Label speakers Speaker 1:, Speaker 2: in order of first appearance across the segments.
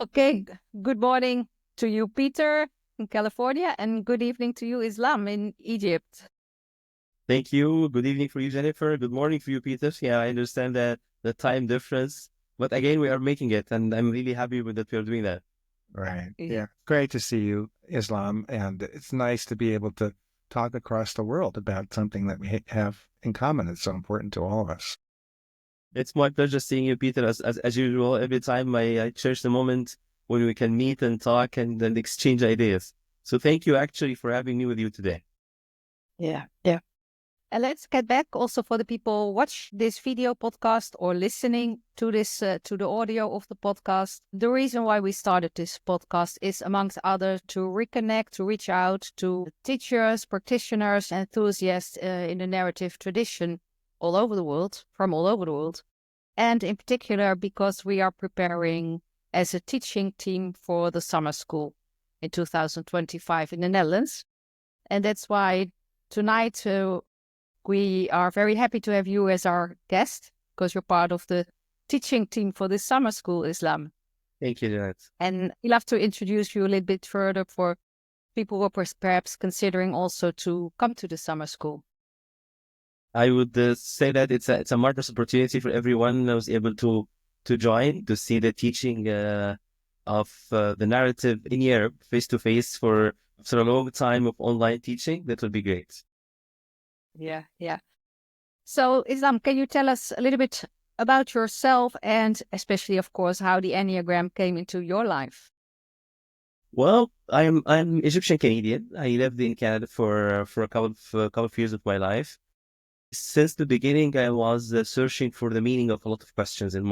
Speaker 1: Okay, good morning to you, Peter, in California, and good evening to you, Islam, in Egypt.
Speaker 2: Thank you. Good evening for you, Jennifer. Good morning for you, Peter. Yeah, I understand that the time difference, but again, we are making it, and I'm really happy with that we are doing that.
Speaker 3: Right.
Speaker 1: Yeah,
Speaker 3: Yeah. Great to see you, Islam. And it's nice to be able to talk across the world about something that we have in common. It's so important to all of us.
Speaker 2: It's my pleasure seeing you, Peter, as usual. Every time I cherish the moment when we can meet and talk and exchange ideas. So thank you actually for having me with you today.
Speaker 1: yeah. And let's get back also for the people watch this video podcast or listening to this to the audio of the podcast. The reason why we started this podcast is, amongst others, to reconnect, to reach out to teachers, practitioners, enthusiasts in the narrative tradition all over the world, from all over the world. And in particular, because we are preparing as a teaching team for the summer school in 2025 in the Netherlands. And that's why tonight we are very happy to have you as our guest, because you're part of the teaching team for this summer school, Islam.
Speaker 2: Thank you, Jeanette.
Speaker 1: And we'd love to introduce you a little bit further for people who are perhaps considering also to come to the summer school.
Speaker 2: I would say that it's a marvelous opportunity for everyone who was able to join, to see the teaching of the narrative in Europe face to face for after a long time of online teaching. That would be great.
Speaker 1: Yeah. So, Islam, can you tell us a little bit about yourself and especially, of course, how the Enneagram came into your life?
Speaker 2: Well, I'm Egyptian Canadian. I lived in Canada for a couple of years of my life. Since the beginning, I was searching for the meaning of a lot of questions in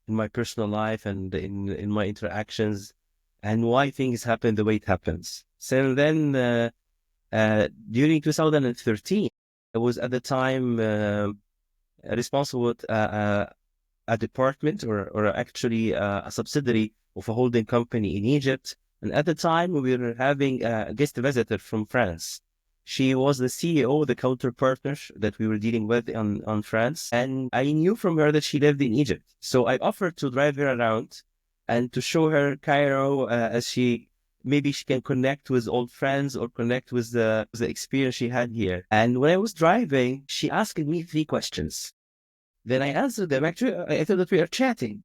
Speaker 2: my personal life and in my interactions, and why things happen the way it happens. So then, during 2013, I was at the time responsible with a department or actually a subsidiary of a holding company in Egypt. And at the time, we were having a guest visitor from France. She was the CEO, the counterpartner that we were dealing with on France. And I knew from her that she lived in Egypt. So I offered to drive her around and to show her Cairo as maybe she can connect with old friends or connect with the experience she had here. And when I was driving, she asked me three questions. Then I answered them. Actually, I thought that we are chatting.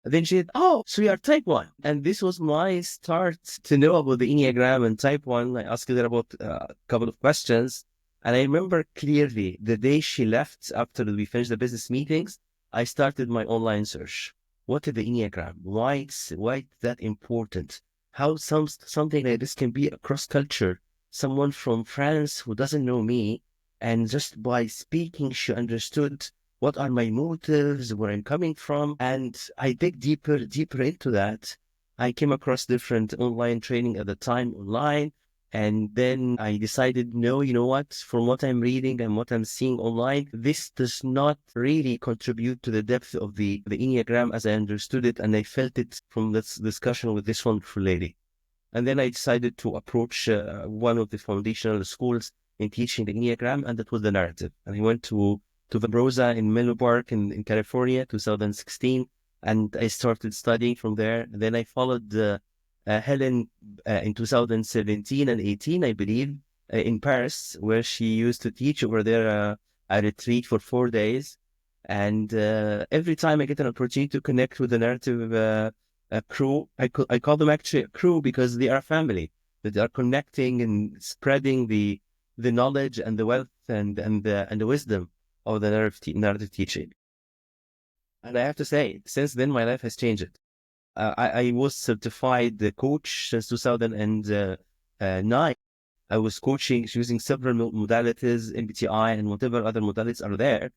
Speaker 2: Then she said, "Oh, so you are type 1." And this was my start to know about the Enneagram and type 1. I asked her about a couple of questions. And I remember clearly the day she left after we finished the business meetings, I started my online search. What is the Enneagram? Why is that important? How something like this can be across culture. Someone from France who doesn't know me, and just by speaking, she understood what are my motives, where I'm coming from. And I dig deeper into that. I came across different online training at the time online. And then I decided, no, you know what, from what I'm reading and what I'm seeing online, this does not really contribute to the depth of the Enneagram as I understood it. And I felt it from this discussion with this wonderful lady. And then I decided to approach one of the foundational schools in teaching the Enneagram, and that was the narrative. And I went to Rosa in Menlo Park in California, 2016, and I started studying from there. And then I followed Helen in 2017 and 18, I believe, in Paris, where she used to teach over there a retreat for 4 days. And every time I get an opportunity to connect with the narrative crew, I call them actually a crew because they are a family, that they are connecting and spreading the knowledge and the wealth and the wisdom of the narrative teaching. And I have to say, since then, my life has changed. I was certified the coach since 2009. I was coaching using several modalities, MBTI, and whatever other modalities are there.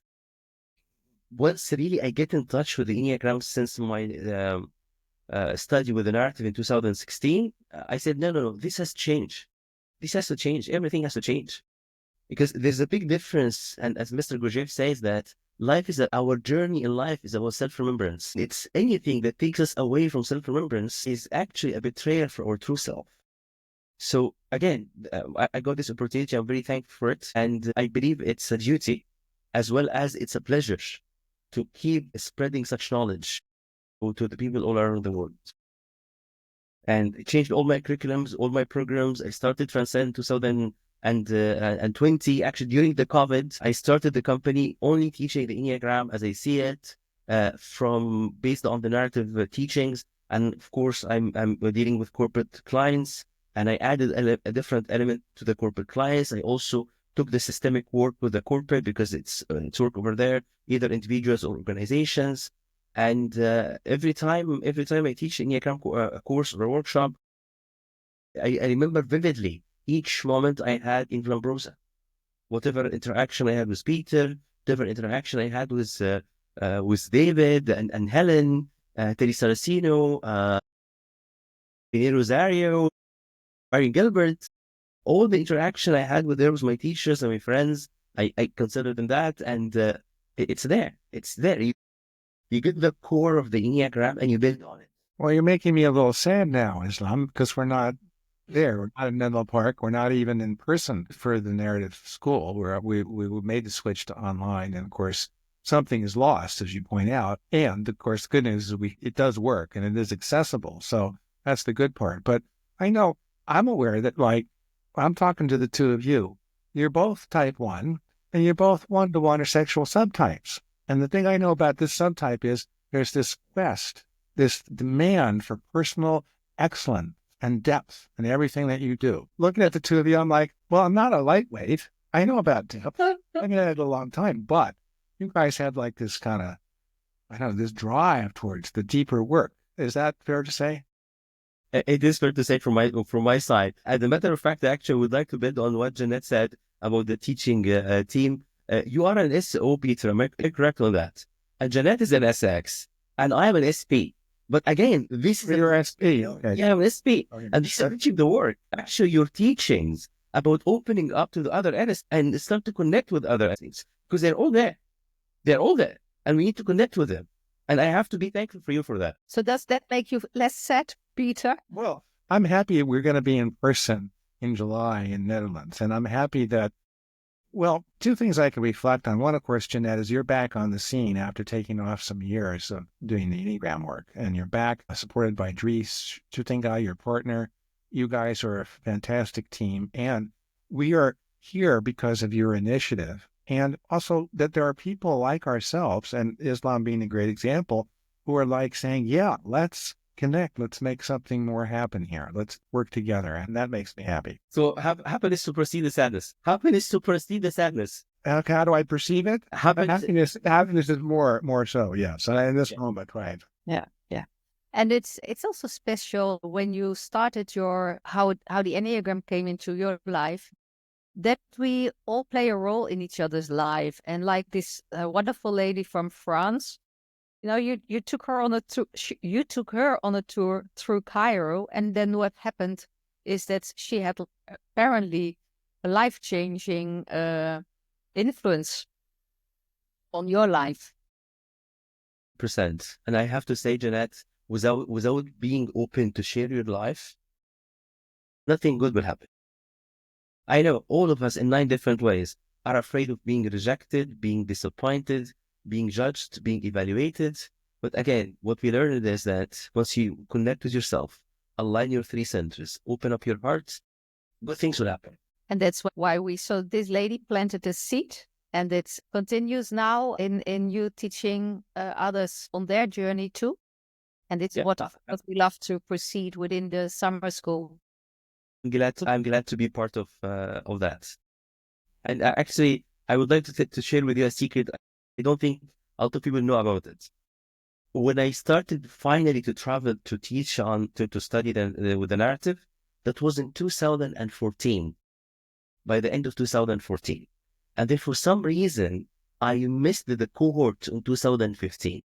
Speaker 2: Once really I get in touch with the Enneagram since my study with the narrative in 2016, I said, no, this has changed. This has to change. Everything has to change. Because there's a big difference. And as Mr. Gurdjieff says, that our journey in life is about self-remembrance. It's anything that takes us away from self-remembrance is actually a betrayal for our true self. So again, I got this opportunity. I'm very thankful for it. And I believe it's a duty as well as it's a pleasure to keep spreading such knowledge to the people all around the world. and it changed all my curriculums, all my programs. I started Transcend 2020. Actually, during the COVID, I started the company only teaching the Enneagram as I see it, from based on the narrative teachings. And of course, I'm dealing with corporate clients, and I added a different element to the corporate clients. I also took the systemic work with the corporate because it's work over there, either individuals or organizations. And every time I teach Enneagram a course or a workshop, I remember vividly each moment I had in Lambrosa, whatever interaction I had with Peter, whatever interaction I had with David and Helen, Terry Saracino, Vinny Rosario, Mary Gilbert, all the interaction I had with there with my teachers and my friends, I consider them that, and it's there. It's there. You get the core of the Enneagram and you build on it.
Speaker 3: Well, you're making me a little sad now, Islam, because we're not there. We're not in Menlo Park. We're not even in person for the narrative school, where we made the switch to online. And of course, something is lost, as you point out. And of course, the good news is it does work and it is accessible. So that's the good part. But I know I'm aware that, like, I'm talking to the two of you. You're both type 1 and you're both 1-to-1 or sexual subtypes. And the thing I know about this subtype is there's this quest, this demand for personal excellence and depth in everything that you do. Looking at the two of you, I'm like, well, I'm not a lightweight. I know about depth. I've been at it a long time, but you guys have like this kind of, I don't know, this drive towards the deeper work. Is that fair to say?
Speaker 2: It is fair to say from my side. As a matter of fact, actually, I would like to build on what Jeanette said about the teaching team. You are an SO, Peter. Am I correct on that? And Jeanette is an SX, and I am an SP. But again, this is
Speaker 3: your SP. Okay.
Speaker 2: Yeah, I'm an SP,
Speaker 3: Okay.
Speaker 2: and this is teaching the work. Actually, your teachings about opening up to the other NS and start to connect with other NS, because they're all there. They're all there, and we need to connect with them. And I have to be thankful for you for that.
Speaker 1: So does that make you less sad, Peter?
Speaker 3: Well, I'm happy we're going to be in person in July in Netherlands, and I'm happy that. Well, two things I can reflect on. One, of course, Jeanette, is you're back on the scene after taking off some years of doing the Enneagram work, and you're back supported by Dries Chutinga, your partner. You guys are a fantastic team, and we are here because of your initiative, and also that there are people like ourselves, and Islam being a great example, who are like saying, yeah, let's connect. Let's make something more happen here. Let's work together. And that makes me happy.
Speaker 2: So happiness supersedes the sadness. Happiness supersedes the sadness.
Speaker 3: How do I perceive it? Happiness is more so, yes. In this moment, right.
Speaker 1: Yeah. And it's also special when you started how the Enneagram came into your life, that we all play a role in each other's life. And like this wonderful lady from France, you took her on a tour through Cairo, and then what happened is that she had apparently a life-changing influence on your life.
Speaker 2: %. And I have to say, Jeanette, without being open to share your life, nothing good will happen. I know all of us in 9 different ways are afraid of being rejected, being disappointed, being judged, being evaluated. But again, what we learned is that once you connect with yourself, align your 3 centers, open up your heart, good things will happen.
Speaker 1: And that's why this lady planted a seed, and it continues now in you teaching others on their journey too. And it's what we love to proceed within the summer school.
Speaker 2: I'm glad to be part of that. And actually, I would like to share with you a secret. I don't think a lot of people know about it. When I started finally to travel to teach to study with the narrative, that was in 2014, by the end of 2014. And then for some reason, I missed the cohort in 2015.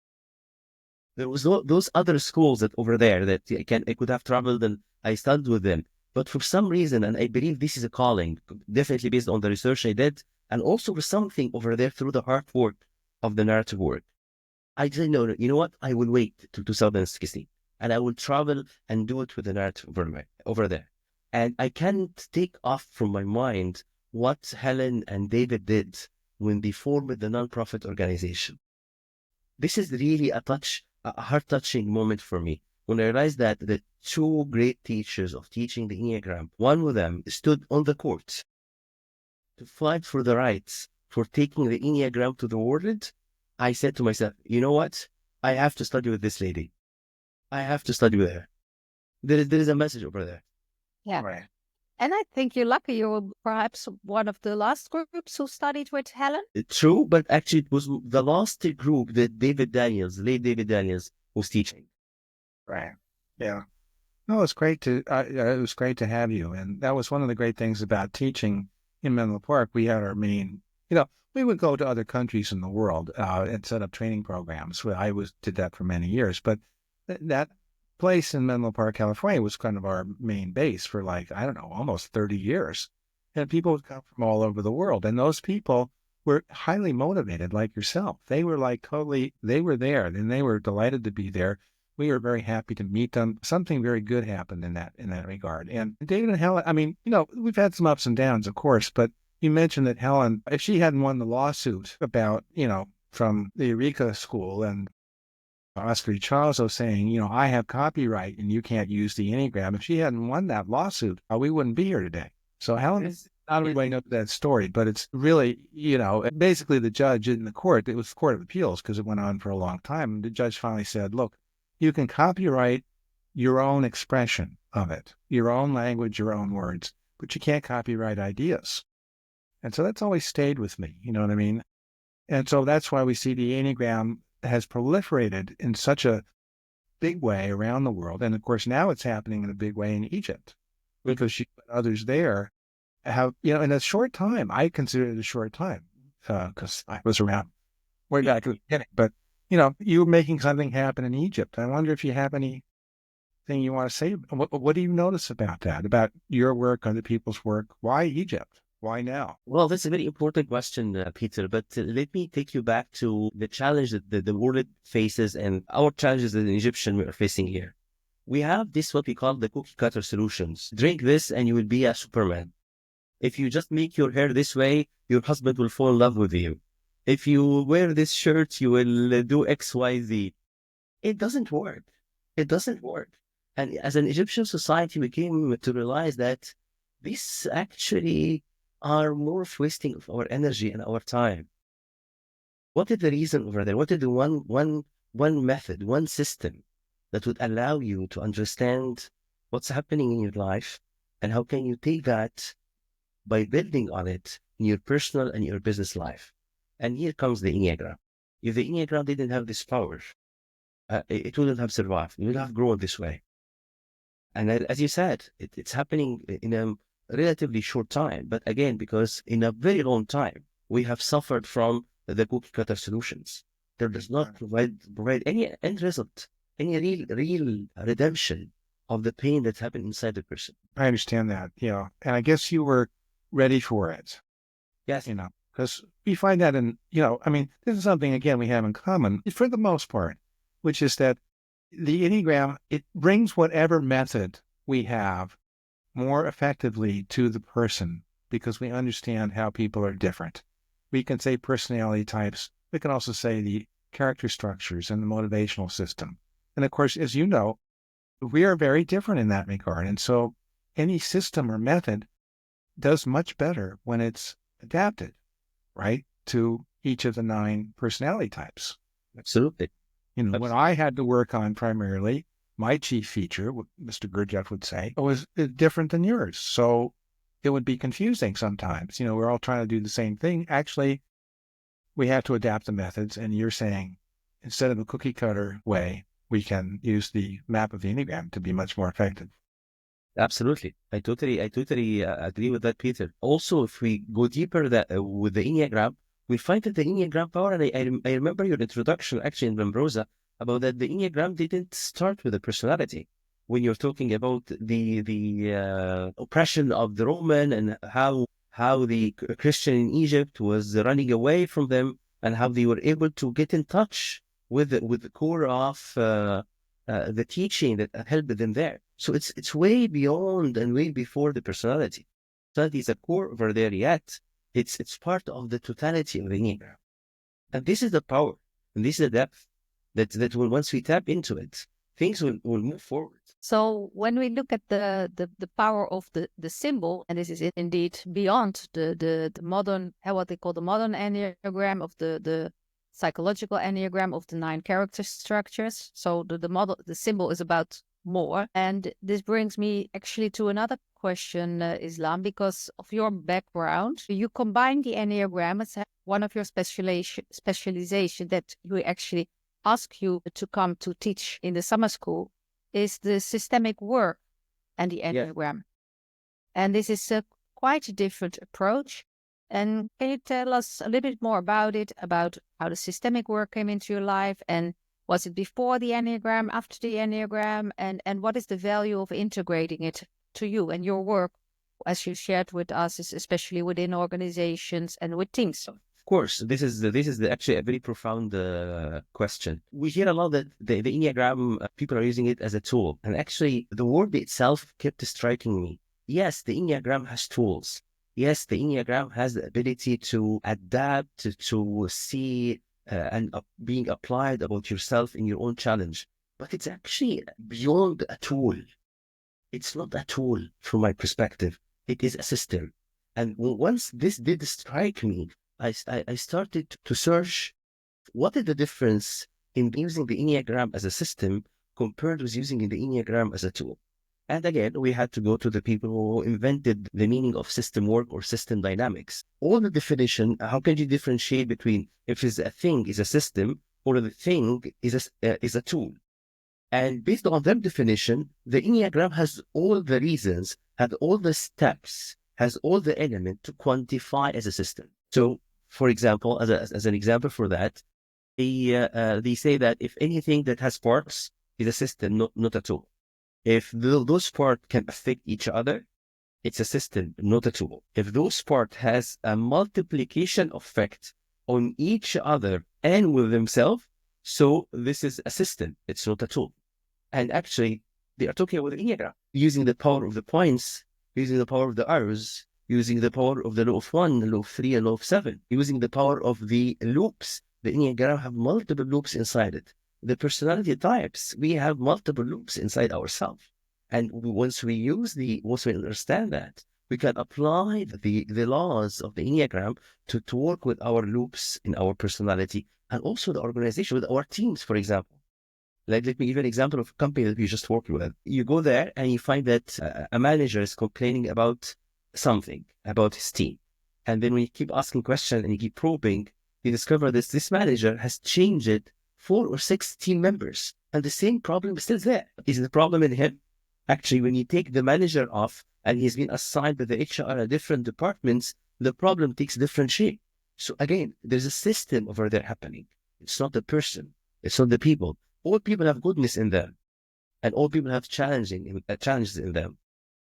Speaker 2: There was those other schools that over there that I could have traveled and I studied with them. But for some reason, and I believe this is a calling, definitely based on the research I did, and also for something over there through the hard work of the narrative work, I didn't know, you know what, I will wait till 2016, and I will travel and do it with the narrative over there. And I can't take off from my mind what Helen and David did when they formed the nonprofit organization. This is really a heart-touching moment for me. when I realized that the two great teachers of teaching the Enneagram, one of them stood on the court to fight for the rights for taking the Enneagram to the world, I said to myself, you know what? I have to study with this lady. I have to study with her. There is a message over there.
Speaker 1: Yeah.
Speaker 3: Right.
Speaker 1: And I think you're lucky. You were perhaps one of the last groups who studied with Helen.
Speaker 2: True, but actually it was the last group that late David Daniels, was teaching.
Speaker 3: Right. Yeah. No, it's great to it was great to have you, and that was one of the great things about teaching in Menlo Park. We had our main, we would go to other countries in the world and set up training programs. Well, did that for many years, but that place in Menlo Park, California, was kind of our main base for almost 30 years, and people would come from all over the world, and those people were highly motivated, like yourself. They were they were there, and they were delighted to be there. We were very happy to meet them. Something very good happened in that regard. And David and Helen, we've had some ups and downs, of course, but you mentioned that Helen, if she hadn't won the lawsuit about, from the Eureka School and Oscar Chazo saying, I have copyright and you can't use the Enneagram, if she hadn't won that lawsuit, we wouldn't be here today. So Helen, not everybody knows that story, but it's really, basically the judge in the court, it was the Court of Appeals because it went on for a long time. And the judge finally said, look, you can copyright your own expression of it, your own language, your own words, but you can't copyright ideas. And so that's always stayed with me, you know what I mean? And so that's why we see the Enneagram has proliferated in such a big way around the world. And of course, now it's happening in a big way in Egypt because she and others there have, in a short time, I consider it a short time because I was around way back at the beginning, but you were making something happen in Egypt. I wonder if you have anything you want to say. What do you notice about that, about your work, other people's work? Why Egypt? Why now?
Speaker 2: Well, that's a very important question, Peter, but let me take you back to the challenge that the world faces and our challenges as an Egyptian we are facing here. We have this, what we call the cookie cutter solutions. Drink this and you will be a Superman. If you just make your hair this way, your husband will fall in love with you. If you wear this shirt, you will do X, Y, Z. It doesn't work. It doesn't work. And as an Egyptian society, we came to realize that these actually are more wasting of our energy and our time. What is the reason over there? What is the one method, one system that would allow you to understand what's happening in your life and how can you take that by building on it in your personal and your business life? And here comes the Enneagram. If the Enneagram didn't have this power, it wouldn't have survived. It would have grown this way. And as you said, it's happening in a relatively short time. But again, because in a very long time, we have suffered from the cookie cutter solutions. That does not provide any end result, any real redemption of the pain that's happened inside the person.
Speaker 3: I understand that, and I guess you were ready for it.
Speaker 2: Yes.
Speaker 3: Because we find that this is something, again, we have in common for the most part, which is that the Enneagram, it brings whatever method we have more effectively to the person because we understand how people are different. We can say personality types. We can also say the character structures and the motivational system. And of course, as you know, we are very different in that regard. And so any system or method does much better when it's adapted, right, to each of the 9 personality types.
Speaker 2: Absolutely.
Speaker 3: What I had to work on primarily, my chief feature, what Mr. Gurdjieff would say, was different than yours. So it would be confusing sometimes. We're all trying to do the same thing. Actually, we have to adapt the methods. And you're saying, instead of a cookie cutter way, we can use the map of the Enneagram to be much more effective.
Speaker 2: Absolutely. I totally agree with that, Peter. Also, if we go deeper with the Enneagram, we find that the Enneagram power, and I remember your introduction actually in Rambrosa about that the Enneagram didn't start with a personality. When you're talking about the oppression of the Roman and how the Christian in Egypt was running away from them and how they were able to get in touch with the core of the teaching that helped them there. So it's way beyond and way before the personality. That is a core over there yet. It's part of the totality of the Enneagram. And this is the power, and this is the depth that once we tap into it, things will move forward.
Speaker 1: So when we look at the power of the symbol, and this is indeed beyond the modern, what they call the modern Enneagram, of the psychological Enneagram of the 9 character structures. So the symbol is about more. And this brings me actually to another question, Islam, because of your background. You combine the Enneagram as one of your specialization that we actually ask you to come to teach in the summer school is the systemic work and the Enneagram. Yeah. And this is quite a different approach. And can you tell us a little bit more about it, about how the systemic work came into your life, and was it before the Enneagram, after the Enneagram, and what is the value of integrating it to you and your work, as you shared with us, especially within organizations and with teams?
Speaker 2: Of course, this is actually a very profound question. We hear a lot that the Enneagram, people are using it as a tool. And actually, the word itself kept striking me. Yes, the Enneagram has tools. Yes, the Enneagram has the ability to adapt, to see and being applied about yourself in your own challenge. But it's actually beyond a tool. It's not a tool from my perspective. It is a system. And once this did strike me, I started to search what is the difference in using the Enneagram as a system compared with using the Enneagram as a tool. And again, we had to go to the people who invented the meaning of system work or system dynamics. All the definition, how can you differentiate between if it's a thing is a system or the thing is a tool? And based on that definition, the Enneagram has all the reasons, has all the steps, has all the elements to quantify as a system. So, for example, as an example for that, they say that if anything that has parts is a system, not a tool. If those parts can affect each other, it's a system, not a tool. If those parts has a multiplication effect on each other and with themselves, so this is a system, it's not a tool. And actually, they are talking about the Enneagram, using the power of the points, using the power of the arrows, using the power of the law of 1, the law of 3, and law of 7, using the power of the loops. The Enneagram have multiple loops inside it. The personality types, we have multiple loops inside ourselves. And once we understand that, we can apply the laws of the Enneagram to work with our loops in our personality and also the organization with our teams, for example. Let me give you an example of a company that we just worked with. You go there and you find that a manager is complaining about something, about his team. And then when you keep asking questions and you keep probing, you discover this manager has changed 4 or 6 team members and the same problem is still there. Is the problem in him? Actually, when you take the manager off and he's been assigned by the HR at different departments, the problem takes different shape. So again, there's a system over there happening. It's not the person. It's not the people. All people have goodness in them, and all people have challenges in them.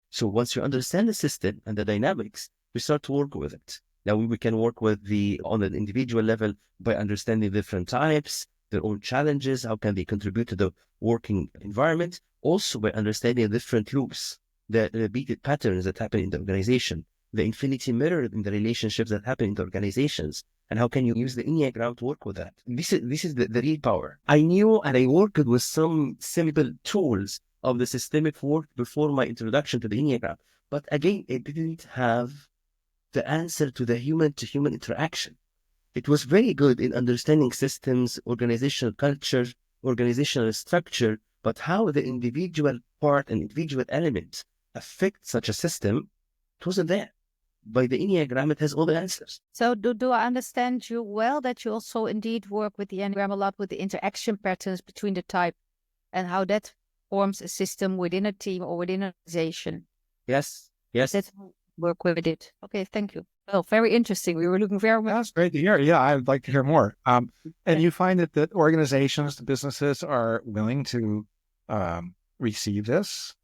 Speaker 2: So once you understand the system and the dynamics, we start to work with it. Now we can work with on an individual level by understanding different types, their own challenges, how can they contribute to the working environment, also by understanding different loops, the repeated patterns that happen in the organization, the infinity mirror in the relationships that happen in the organizations, and how can you use the Enneagram to work with that? This is the real power. I knew and I worked with some simple tools of the systemic work before my introduction to the Enneagram. But again, it didn't have the answer to the human-to-human interaction. It was very good in understanding systems, organizational culture, organizational structure, but how the individual part and individual elements affect such a system, it wasn't there. By the Enneagram, it has all the answers.
Speaker 1: So do I understand you well that you also indeed work with the Enneagram a lot with the interaction patterns between the type and how that forms a system within a team or within an organization?
Speaker 2: Yes.
Speaker 1: That's how you work with it. Okay, thank you. Well, very interesting. We were looking very much.
Speaker 3: That's great to hear. Yeah, I'd like to hear more. And you find that organizations, the businesses are willing to receive this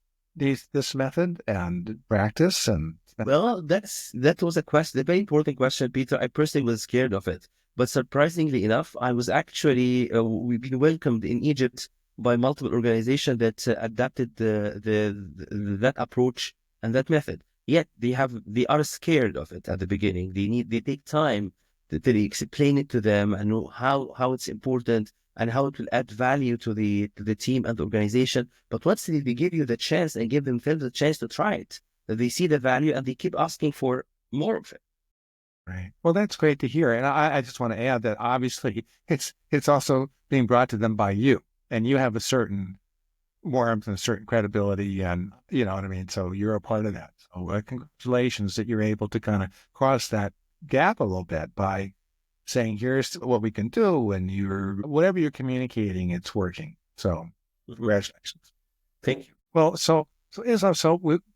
Speaker 3: method and practice and.
Speaker 2: Well, that was a question, a very important question, Peter. I personally was scared of it, but surprisingly enough, I was actually we've been welcomed in Egypt by multiple organizations that adapted that approach and that method. Yet they are scared of it at the beginning. They take time to explain it to them and know how it's important and how it will add value to the team and the organization. But once they give you the chance and give themselves the chance to try it, they see the value and they keep asking for more of it.
Speaker 3: Right. Well, that's great to hear. And I just want to add that obviously it's also being brought to them by you, and you have a certain warmth and a certain credibility, and you know what I mean? So you're a part of that. So congratulations that you're able to kind of cross that gap a little bit by saying, here's what we can do, and whatever you're communicating, it's working. So congratulations.
Speaker 2: Thank you.
Speaker 3: Well, so Islam,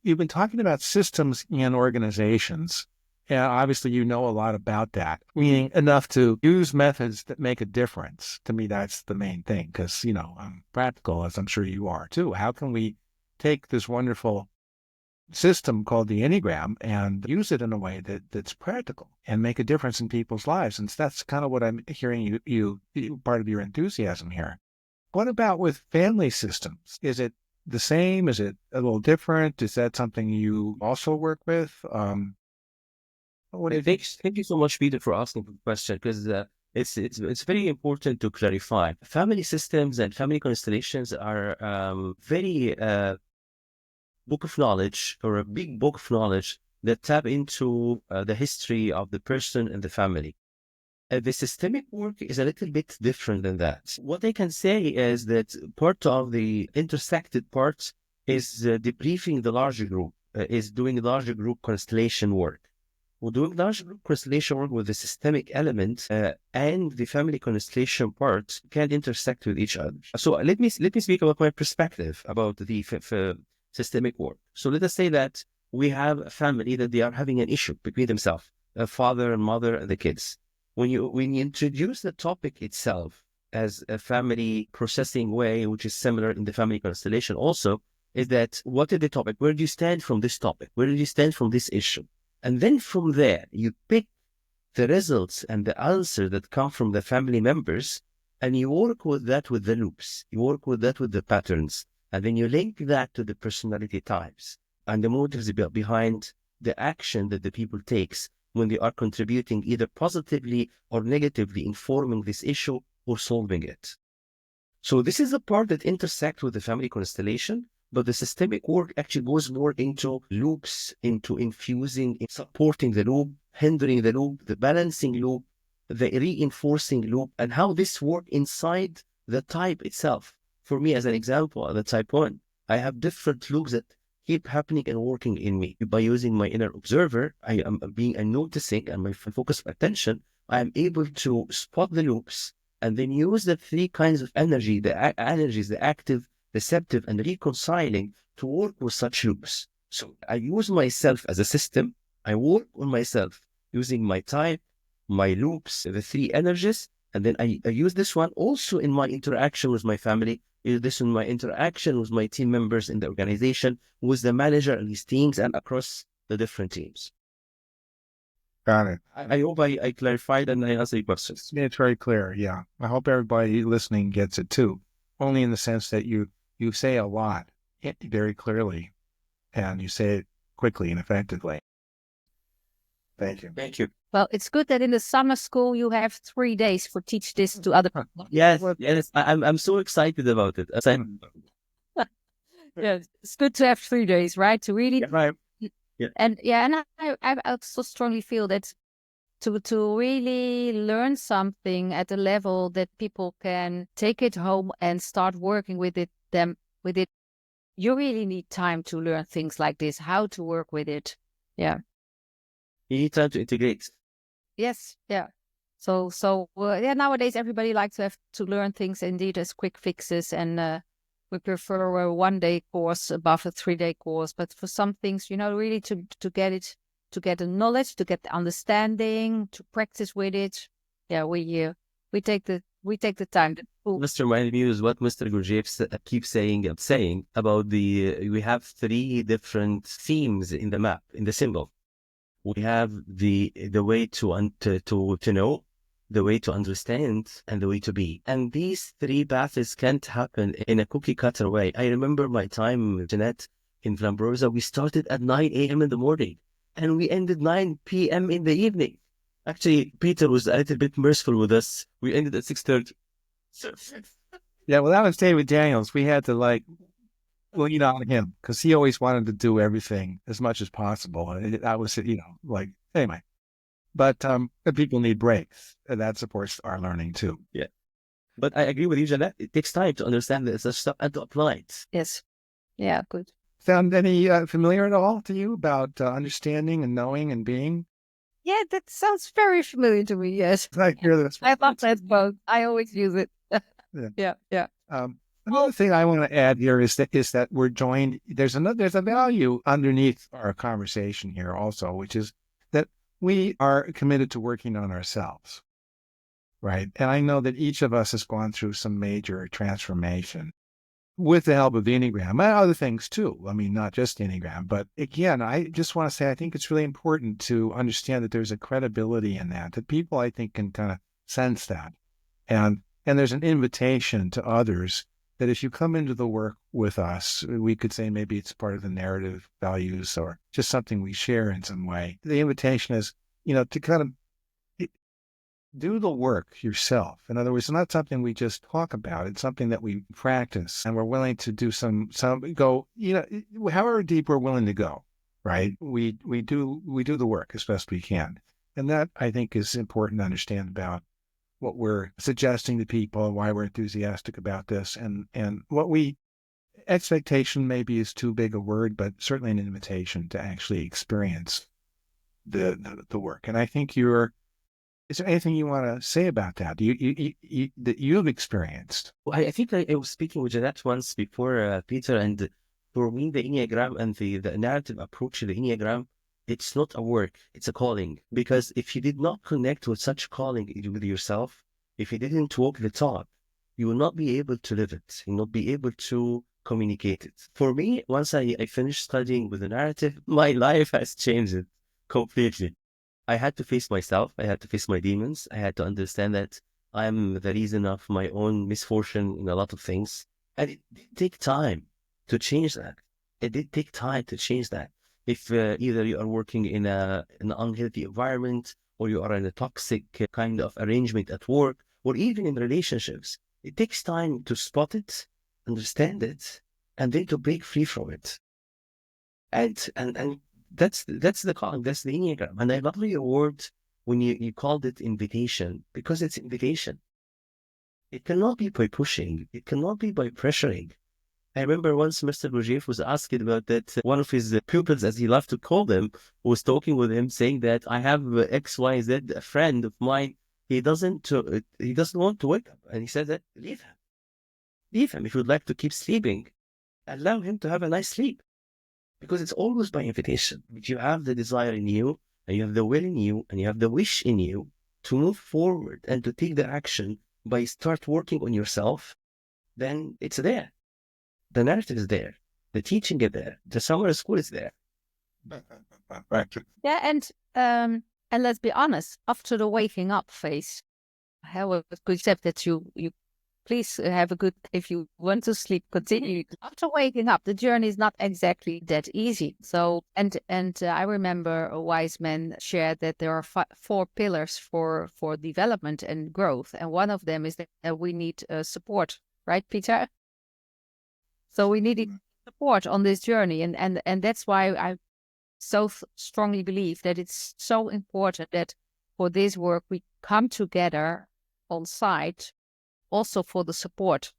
Speaker 3: you've been talking about systems in organizations. And obviously, you know a lot about that, meaning enough to use methods that make a difference. To me, that's the main thing, because, I'm practical, as I'm sure you are too. How can we take this wonderful system called the Enneagram and use it in a way that's practical and make a difference in people's lives? And that's kind of what I'm hearing you part of your enthusiasm here. What about with family systems? Is it the same? Is it a little different? Is that something you also work with?
Speaker 2: Thank you so much, Peter, for asking the question, because it's very important to clarify. Family systems and family constellations are very book of knowledge, or a big book of knowledge that tap into the history of the person and the family. The systemic work is a little bit different than that. What I can say is that part of the intersected part is debriefing the larger group, is doing larger group constellation work. We're doing large group constellation work with the systemic element and the family constellation part can intersect with each other. So let me speak about my perspective about the systemic work. So let us say that we have a family that they are having an issue between themselves, a father and mother and the kids. When you introduce the topic itself as a family processing way, which is similar in the family constellation also, is that what is the topic? Where do you stand from this topic? Where do you stand from this issue? And then from there, you pick the results and the answer that come from the family members, and you work with that with the loops. You work with that with the patterns. And then you link that to the personality types and the motives behind the action that the people takes when they are contributing either positively or negatively informing this issue or solving it. So this is the part that intersects with the family constellation. But the systemic work actually goes more into loops, into infusing, supporting the loop, hindering the loop, the balancing loop, the reinforcing loop, and how this works inside the type itself. For me, as an example, the type 1, I have different loops that keep happening and working in me. By using my inner observer, I am being and noticing, and my focus of attention, I am able to spot the loops and then use the 3 kinds of energy, the energies, the active, receptive, and reconciling to work with such loops. So I use myself as a system. I work on myself using my type, my loops, the 3 energies, and then I use this one also in my interaction with my family, use this in my interaction with my team members in the organization, with the manager and his teams, and across the different teams.
Speaker 3: Got it.
Speaker 2: I hope I clarified and I answered your questions.
Speaker 3: It's very clear, yeah. I hope everybody listening gets it too, only in the sense that you say a lot very clearly, and you say it quickly and effectively. Thank you.
Speaker 2: Thank you.
Speaker 1: Well, it's good that in the summer school you have 3 days for teach this to other people.
Speaker 2: Yes. I'm so excited about it.
Speaker 1: Yeah, it's good to have 3 days, right? To really,
Speaker 2: Right. Yeah.
Speaker 1: And I also strongly feel that to really learn something at a level that people can take it home and start working with it, you really need time to learn things like this, how to work with it. Yeah.
Speaker 2: You need time to integrate.
Speaker 1: Yes. Yeah. So nowadays everybody likes to learn things indeed as quick fixes, and we prefer a 1-day course above a 3-day course. But for some things, really to get it, to get the knowledge, to get the understanding, to practice with it. Yeah, we take the time.
Speaker 2: Mr. My view is what Mr. Gurdjieff keeps saying about we have 3 different themes in the map, in the symbol. We have the way to know, the way to understand, and the way to be. And these 3 paths can't happen in a cookie cutter way. I remember my time, Jeanette, in Flambrosa, we started at 9 a.m. in the morning and we ended 9 p.m. in the evening. Actually, Peter was a little bit merciful with us. We ended at 6:30.
Speaker 3: Yeah, well, that was David Daniels. We had to lean on him because he always wanted to do everything as much as possible. And that was, anyway. But people need breaks, and that supports our learning too.
Speaker 2: Yeah. But I agree with you, Jeanette. It takes time to understand this stuff and to apply it.
Speaker 1: Yes. Yeah, good.
Speaker 3: Sound any familiar at all to you about understanding and knowing and being?
Speaker 1: Yeah, that sounds very familiar to me. Yes.
Speaker 3: I hear this.
Speaker 1: I love that quote. I always use it. Yeah.
Speaker 3: Another thing I want to add here is that we're joined. There's a value underneath our conversation here also, which is that we are committed to working on ourselves, right? And I know that each of us has gone through some major transformation with the help of the Enneagram and other things too. I mean, not just the Enneagram, but again, I just want to say, I think it's really important to understand that there's a credibility in that people, I think, can kind of sense that. And there's an invitation to others that if you come into the work with us, we could say maybe it's part of the narrative values or just something we share in some way. The invitation is, to kind of do the work yourself. In other words, it's not something we just talk about. It's something that we practice, and we're willing to do however deep we're willing to go, right? We do the work as best we can. And that, I think, is important to understand about what we're suggesting to people and why we're enthusiastic about this. And expectation maybe is too big a word, but certainly an invitation to actually experience the work. And I think is there anything you want to say about that? That you've experienced?
Speaker 2: Well, I think I was speaking with Jeanette once before, Peter, and for me, the Enneagram and the narrative approach to the Enneagram, it's not a work, it's a calling. Because if you did not connect with such calling with yourself, if you didn't walk the talk, you will not be able to live it. You will not be able to communicate it. For me, once I finished studying with the narrative, my life has changed completely. I had to face myself. I had to face my demons. I had to understand that I'm the reason of my own misfortune in a lot of things. And it did take time to change that. It did take time to change that. If either you are working in an unhealthy environment, or you are in a toxic kind of arrangement at work, or even in relationships, it takes time to spot it, understand it, and then to break free from it. And that's the calling, that's the Enneagram. And I love your word when you called it invitation, because it's invitation. It cannot be by pushing. It cannot be by pressuring. I remember once Mr. Gurdjieff was asked about that. One of his pupils, as he loved to call them, was talking with him, saying that I have X, Y, Z, a friend of mine. He doesn't want to wake up. And he said that, leave him. Leave him. If you'd like to keep sleeping, allow him to have a nice sleep. Because it's always by invitation. If you have the desire in you, and you have the will in you, and you have the wish in you to move forward and to take the action by start working on yourself, then it's there. The narrative is there. The teaching is there. The summer school is there.
Speaker 1: Yeah, and let's be honest, after the waking up phase, I would accept that you please have a good, if you want to sleep, continue. After waking up, the journey is not exactly that easy. So, and I remember a wise man shared that there are 4 pillars for development and growth. And one of them is that we need support, right, Peter? So we need support on this journey. And that's why I so strongly believe that it's so important that for this work, we come together on site, also for the support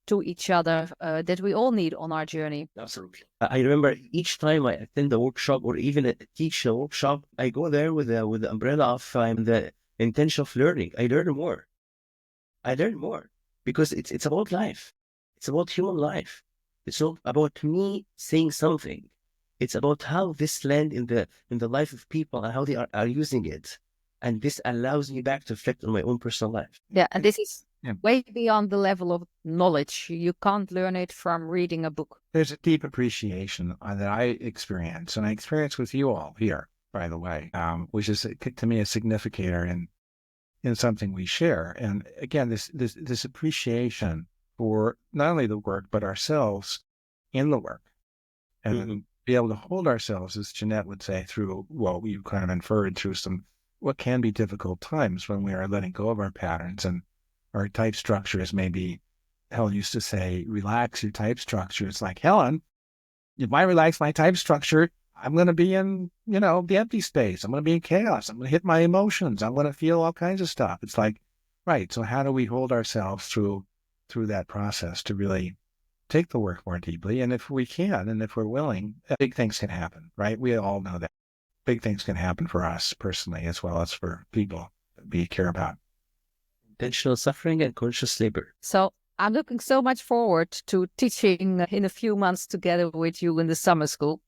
Speaker 1: to each other that we all need on our journey.
Speaker 2: Absolutely. I remember each time I attend a workshop or even teach a workshop, I go there with the umbrella of the intention of learning. I learn more. Because it's about life. It's about human life. It's not about me saying something. It's about how this land in the life of people and how they are using it. And this allows me back to reflect on my own personal life.
Speaker 1: Yeah, and this is way beyond the level of knowledge. You can't learn it from reading a book.
Speaker 3: There's a deep appreciation that I experience, and I experience with you all here, by the way, which is to me a significator in something we share. And again, this appreciation for not only the work, but ourselves in the work. And be able to hold ourselves, as Jeanette would say, through, well, you kind of inferred, through some what can be difficult times when we are letting go of our patterns and our type structures. Maybe Helen used to say, relax your type structure. It's like, Helen, if I relax my type structure, I'm going to be in, the empty space. I'm going to be in chaos. I'm going to hit my emotions. I'm going to feel all kinds of stuff. It's like, right. So how do we hold ourselves through that process to really take the work more deeply? And if we can, and if we're willing, big things can happen, right? We all know that big things can happen for us personally, as well as for people that we care about.
Speaker 2: Intentional suffering and conscious labor.
Speaker 1: So I'm looking so much forward to teaching in a few months together with you in the summer school.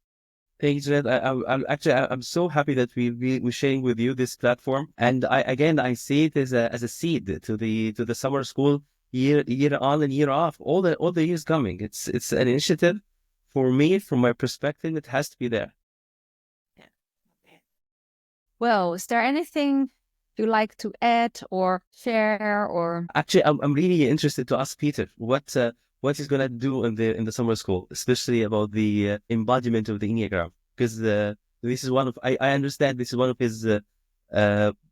Speaker 2: Thanks, Jeanette. I'm so happy that we're sharing with you this platform, and I see it as a seed to the summer school year on and year off, all the years coming. It's an initiative for me, from my perspective. It has to be there.
Speaker 1: Well, is there anything you like to add or share? Or
Speaker 2: actually, I'm really interested to ask Peter what he's gonna do in the summer school, especially about the embodiment of the Enneagram, because this is one of I understand this is one of his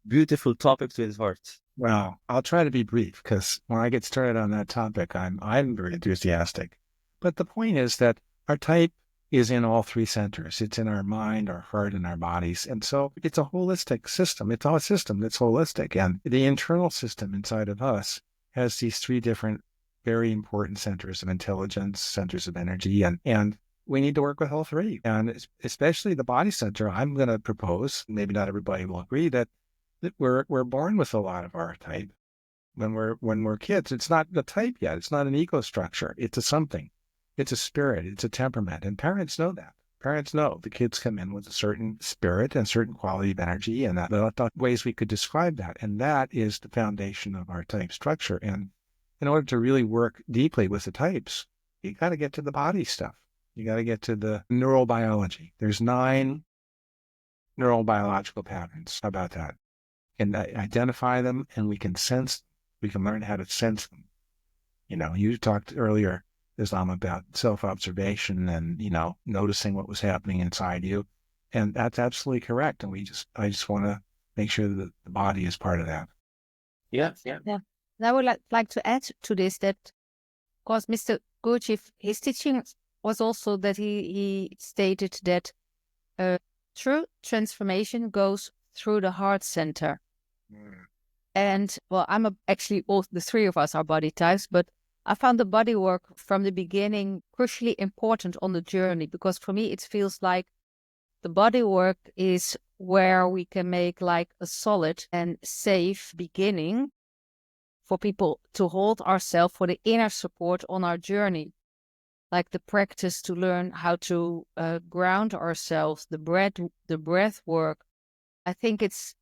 Speaker 2: beautiful topics to his heart.
Speaker 3: Well, I'll try to be brief, because when I get started on that topic, I'm very enthusiastic. But the point is that our type is in all three centers. It's in our mind, our heart, and our bodies. And so it's a holistic system. It's all a system that's holistic. And the internal system inside of us has these three different very important centers of intelligence, centers of energy, and we need to work with all three. And especially the body center, I'm going to propose, maybe not everybody will agree, that we're born with a lot of our type. When we're kids, it's not the type yet. It's not an ego structure. It's a something. It's a spirit. It's a temperament. And parents know that. Parents know the kids come in with a certain spirit and certain quality of energy, and that there are ways we could describe that. And that is the foundation of our type structure. And in order to really work deeply with the types, you got to get to the body stuff. You got to get to the neurobiology. There's 9 neurobiological patterns. How about that? And identify them, and we can sense. We can learn how to sense them. You talked earlier, Islam, about self-observation and, noticing what was happening inside you. And that's absolutely correct. And I just want to make sure that the body is part of that.
Speaker 2: Yeah.
Speaker 1: And I would like to add to this that, of course, Mr. Gurdjieff, his teaching was also that he stated that true transformation goes through the heart center. And well, actually all the three of us are body types, but I found the body work from the beginning crucially important on the journey, because for me it feels like the body work is where we can make like a solid and safe beginning for people to hold ourselves for the inner support on our journey. Like the practice to learn how to ground ourselves, the breath work. I think it's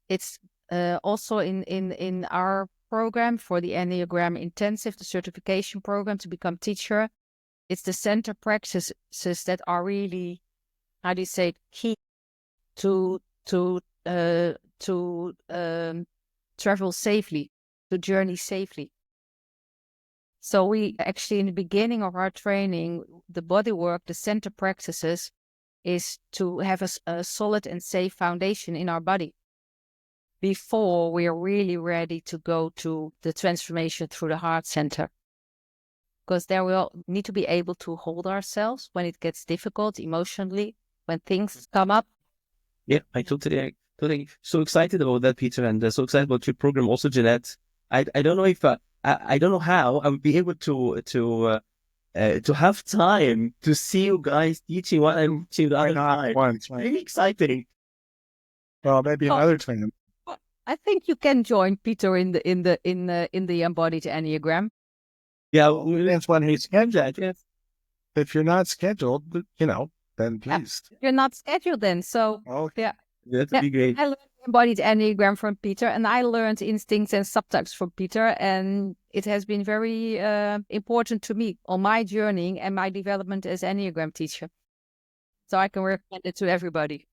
Speaker 1: also in our program for the Enneagram Intensive, the certification program to become teacher. It's the center practices that are really, how do you say it, key to travel safely, to journey safely. So we actually, in the beginning of our training, the body work, the center practices, is to have a solid and safe foundation in our body before we are really ready to go to the transformation through the heart center. Because there we'll need to be able to hold ourselves when it gets difficult emotionally, when things come up.
Speaker 2: Yeah, I totally so excited about that, Peter, and so excited about your program also, Jeanette. I don't know if I don't know how I would be able to have time to see you guys teaching what I'm teaching the other time. It's really exciting.
Speaker 3: Well, maybe another time.
Speaker 1: I think you can join Peter in the embodied Enneagram.
Speaker 2: Yeah,
Speaker 3: that's when he's scheduled.
Speaker 2: Yes.
Speaker 3: If you're not scheduled, then please.
Speaker 1: You're not scheduled then, so
Speaker 3: okay.
Speaker 2: That'd be great.
Speaker 1: I learned embodied Enneagram from Peter, and I learned instincts and subtypes from Peter, and it has been very important to me on my journey and my development as Enneagram teacher. So I can recommend it to everybody.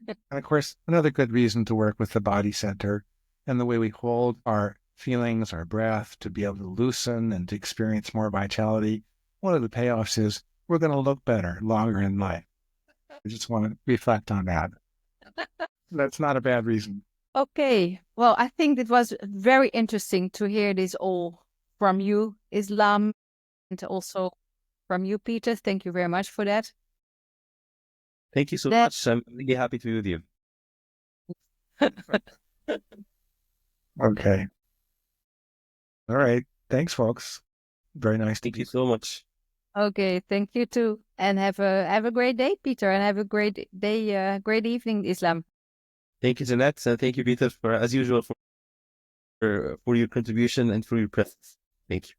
Speaker 3: And of course, another good reason to work with the body center and the way we hold our feelings, our breath, to be able to loosen and to experience more vitality. One of the payoffs is we're going to look better longer in life. I just want to reflect on that. That's not a bad reason.
Speaker 1: Okay. Well, I think it was very interesting to hear this all from you, Islam, and also from you, Peter. Thank you very much for that.
Speaker 2: Thank you so
Speaker 1: That-
Speaker 2: much. I'm really happy to be with you.
Speaker 3: Okay. All right. Thanks, folks. Very nice to
Speaker 2: Thank you
Speaker 3: meet
Speaker 2: so much.
Speaker 1: Okay, thank you too, and have a great day, Peter, and have a great day, great evening, Islam.
Speaker 2: Thank you, Jeanette, and thank you, Peter, for as usual for your contribution and for your presence. Thank you.